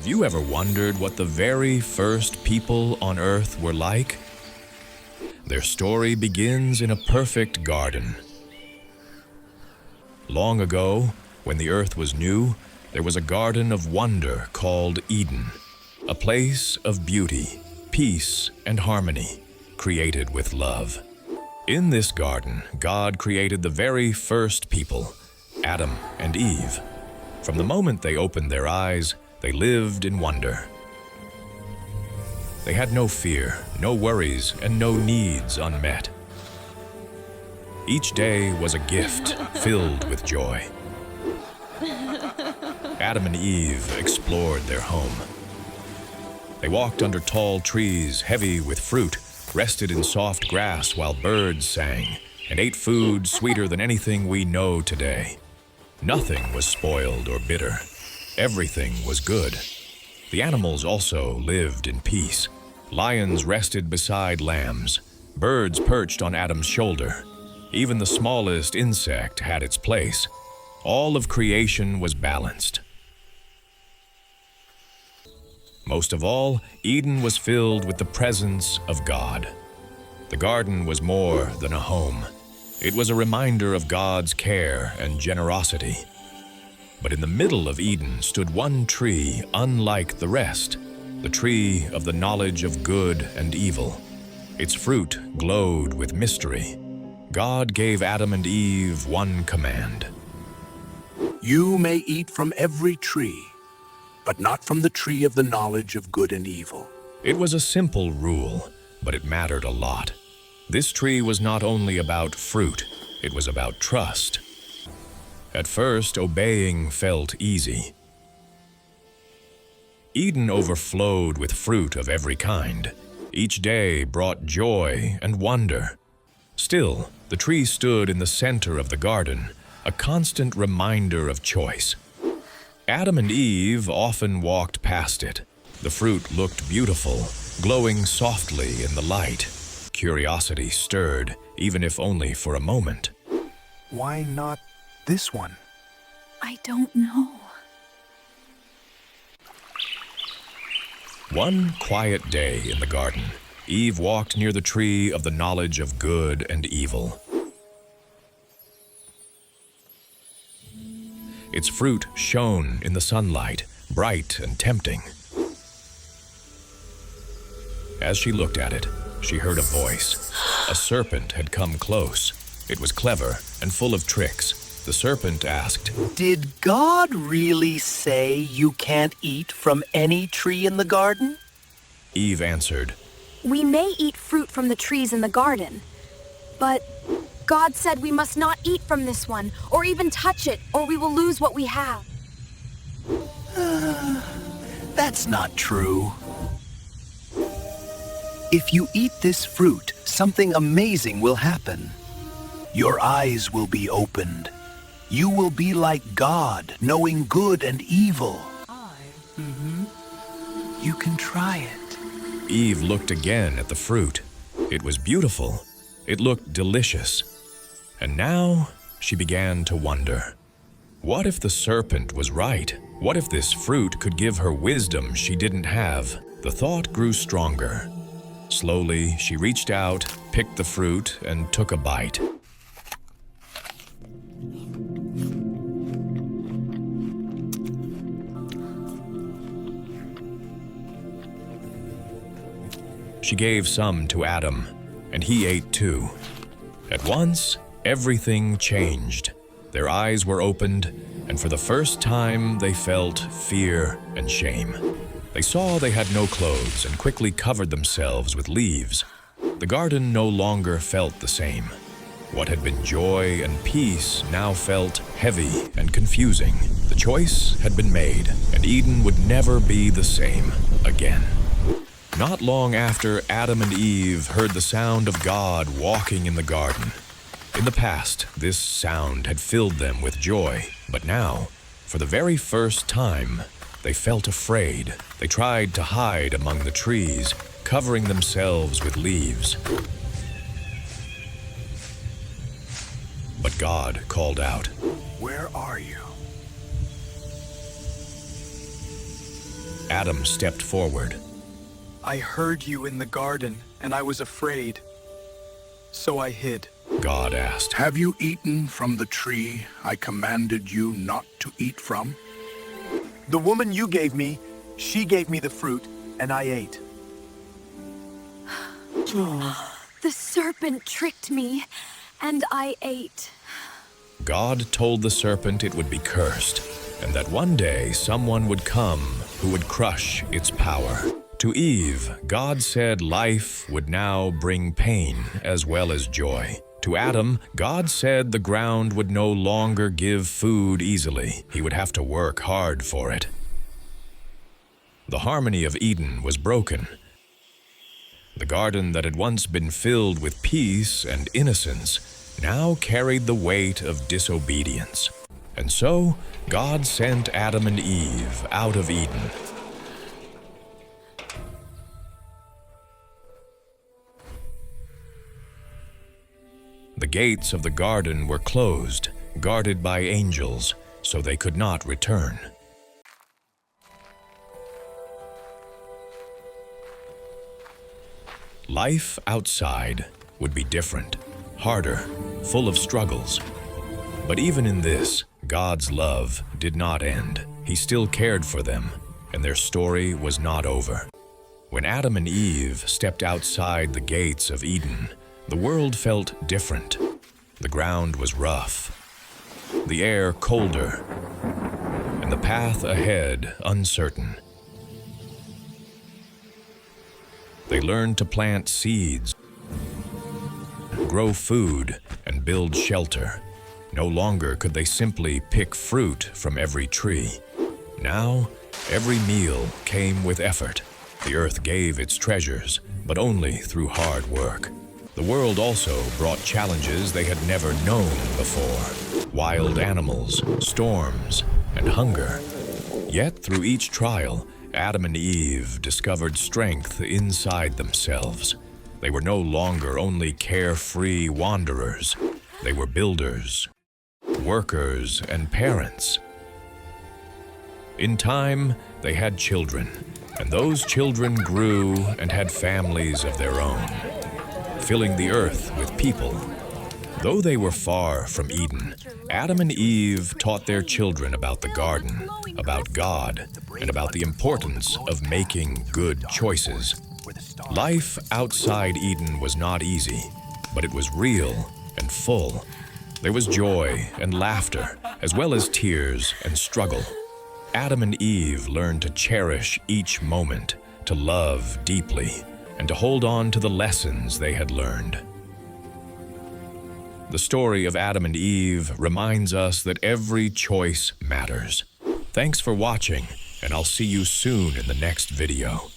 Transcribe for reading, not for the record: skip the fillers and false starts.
Have you ever wondered what the very first people on Earth were like? Their story begins in a perfect garden. Long ago, when the Earth was new, there was a garden of wonder called Eden, a place of beauty, peace, and harmony, created with love. In this garden, God created the very first people, Adam and Eve. From the moment they opened their eyes, they lived in wonder. They had no fear, no worries, and no needs unmet. Each day was a gift filled with joy. Adam and Eve explored their home. They walked under tall trees heavy with fruit, rested in soft grass while birds sang, and ate food sweeter than anything we know today. Nothing was spoiled or bitter. Everything was good. The animals also lived in peace. Lions rested beside lambs. Birds perched on Adam's shoulder. Even the smallest insect had its place. All of creation was balanced. Most of all, Eden was filled with the presence of God. The garden was more than a home. It was a reminder of God's care and generosity. But in the middle of Eden stood one tree unlike the rest, the tree of the knowledge of good and evil. Its fruit glowed with mystery. God gave Adam and Eve one command. You may eat from every tree, but not from the tree of the knowledge of good and evil. It was a simple rule, but it mattered a lot. This tree was not only about fruit, it was about trust. At first, obeying felt easy. Eden overflowed with fruit of every kind. Each day brought joy and wonder. Still, the tree stood in the center of the garden, a constant reminder of choice. Adam and Eve often walked past it. The fruit looked beautiful, glowing softly in the light. Curiosity stirred, even if only for a moment. Why not this one? I don't know. One quiet day in the garden, Eve walked near the tree of the knowledge of good and evil. Its fruit shone in the sunlight, bright and tempting. As she looked at it, she heard a voice. A serpent had come close. It was clever and full of tricks. The serpent asked, Did God really say you can't eat from any tree in the garden? Eve answered, We may eat fruit from the trees in the garden, but God said we must not eat from this one, or even touch it, or we will lose what we have. That's not true. If you eat this fruit, something amazing will happen. Your eyes will be opened. You will be like God, knowing good and evil. You can try it. Eve looked again at the fruit. It was beautiful. It looked delicious. And now she began to wonder. What if the serpent was right? What if this fruit could give her wisdom she didn't have? The thought grew stronger. Slowly, she reached out, picked the fruit, and took a bite. She gave some to Adam, and he ate too. At once, everything changed. Their eyes were opened, and for the first time they felt fear and shame. They saw they had no clothes and quickly covered themselves with leaves. The garden no longer felt the same. What had been joy and peace now felt heavy and confusing. The choice had been made, and Eden would never be the same again. Not long after, Adam and Eve heard the sound of God walking in the garden. In the past, this sound had filled them with joy, but now, for the very first time, they felt afraid. They tried to hide among the trees, covering themselves with leaves. But God called out, Where are you? Adam stepped forward. I heard you in the garden, and I was afraid. So I hid. God asked. Have you eaten from the tree I commanded you not to eat from? The woman you gave me, she gave me the fruit, and I ate. The serpent tricked me, and I ate. God told the serpent it would be cursed, and that one day someone would come who would crush its power. To Eve, God said life would now bring pain as well as joy. To Adam, God said the ground would no longer give food easily. He would have to work hard for it. The harmony of Eden was broken. The garden that had once been filled with peace and innocence now carried the weight of disobedience. And so, God sent Adam and Eve out of Eden. The gates of the garden were closed, guarded by angels, so they could not return. Life outside would be different, harder, full of struggles. But even in this, God's love did not end. He still cared for them, and their story was not over. When Adam and Eve stepped outside the gates of Eden, the world felt different. The ground was rough, the air colder, and the path ahead uncertain. They learned to plant seeds, grow food, and build shelter. No longer could they simply pick fruit from every tree. Now, every meal came with effort. The earth gave its treasures, but only through hard work. The world also brought challenges they had never known before. Wild animals, storms, and hunger. Yet through each trial, Adam and Eve discovered strength inside themselves. They were no longer only carefree wanderers. They were builders, workers, and parents. In time, they had children, and those children grew and had families of their own, filling the earth with people. Though they were far from Eden, Adam and Eve taught their children about the garden, about God, and about the importance of making good choices. Life outside Eden was not easy, but it was real and full. There was joy and laughter, as well as tears and struggle. Adam and Eve learned to cherish each moment, to love deeply, and to hold on to the lessons they had learned. The story of Adam and Eve reminds us that every choice matters. Thanks for watching, and I'll see you soon in the next video.